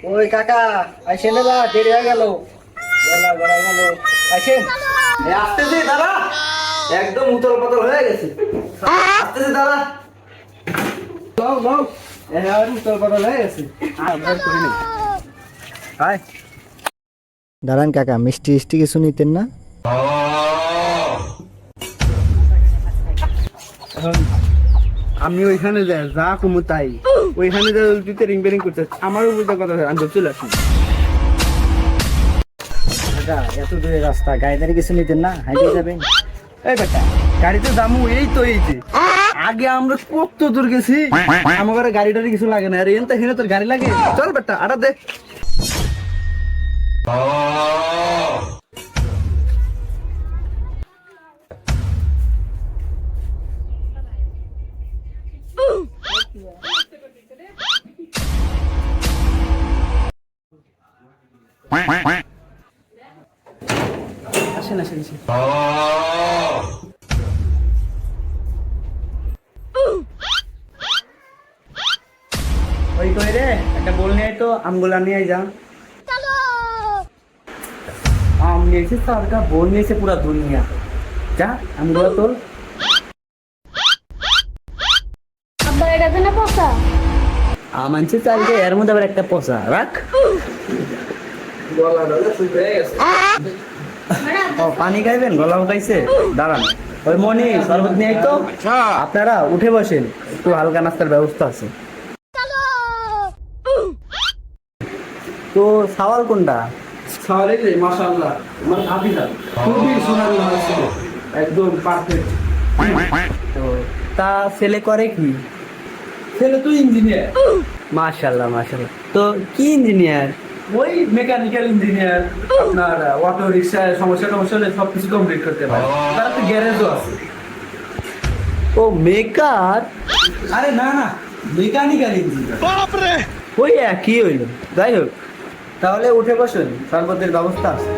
ওই কাকা আসেন না, দেরি হয়ে গেল, বেলা গড়াই গেল। আসেন। আসতেছি দাদা, একদম উতল পাতল হয়ে গেছে। আসতেছি দাদা। লও লও, আর উত্তর বদল হয়ে গেছে। আমরা করি নাই। হাই দাঁড়ান কাকা, মিষ্টি মিষ্টি কিছু নিতেন না? এখন আমি ওইখানে যাই, যা কমু তাই। ওইখানে যা তুই রিং বেরিং করতে আমার উপর কথা, আমি চলে আসি। কাকা এত দূরের রাস্তা, গাড়ি দাঁড়িয়ে কিছু নিতেন না? হাইটে যাবেন। এই বেটা, গাড়িতে যাবো এই তো, এই যে আগে আমরা কত দূর গেছি, আমার ঘরে গাড়ি টাড়ি কিছু লাগে না। আর এনতে হেনে তোর গাড়ি লাগে? চল বেটা, আটা দে। আসেন আসেন আসেন। ওই কই রে, একটা বল নিয়ে আয় তো, আমগুলা নিয়ে আয় যা। আম নিয়েছে সারকা, বল নিয়েছে পুরা দুনিয়া। যা আমগুলা তোল। আব্বা এটা তো না পচা। আম আনছে চালকে, এর মধ্যে আবার একটা পচা রাখ। ও পানি খাইবেন? গলাও খাইছে, দাঁড়ান। ওই মনি শরবত নিয়ে আয় তো। আপনারা উঠে বসেন, একটু হালকা নাস্তার ব্যবস্থা আছে। তো সাওয়াল কোনটা? সাওয়ালে রে মাশাআল্লাহ, আমার আবিদা খুবই সুন্দর হয়েছে, একদম পারফেক্ট। তো তা ছেলে করে কি? ছেলে তো ইঞ্জিনিয়ার, মাশাআল্লাহ মাশাআল্লাহ। তো কি ইঞ্জিনিয়ার? ওই মেকানিক্যাল ইঞ্জিনিয়ার, আপনার অটো রিক্সায় সমস্যা টমস্যা হলে সবকিছু কমপ্লিট করতে পারে। তার একটা গ্যারেজও আছে। ও মেকার? আরে না না, মেকানিক্যাল ইঞ্জিনিয়ার। ওই একই হইল। যাই হোক, তাহলে উঠে বসুন, শরবতের ব্যবস্থা আছে।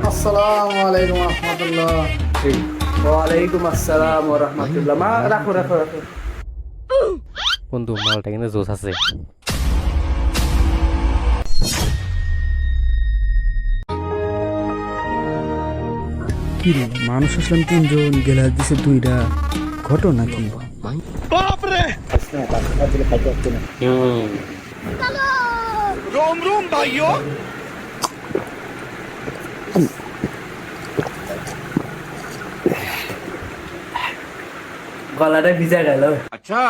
আসসালামু আলাইকুম রহমতুল্লাহ। ওয়ালাইকুম আসসালাম ওয়া রাহমাতুল্লাহ। মা রাখো রাখো রাখো। বন্ধু মালটা কিন্তু জোস আছে। কি রে, মানুষ আসলাম তিনজন, গেলাস দিছে দুইটা, ঘটনা কি? গলাটা ভিজা গেল। अच्छा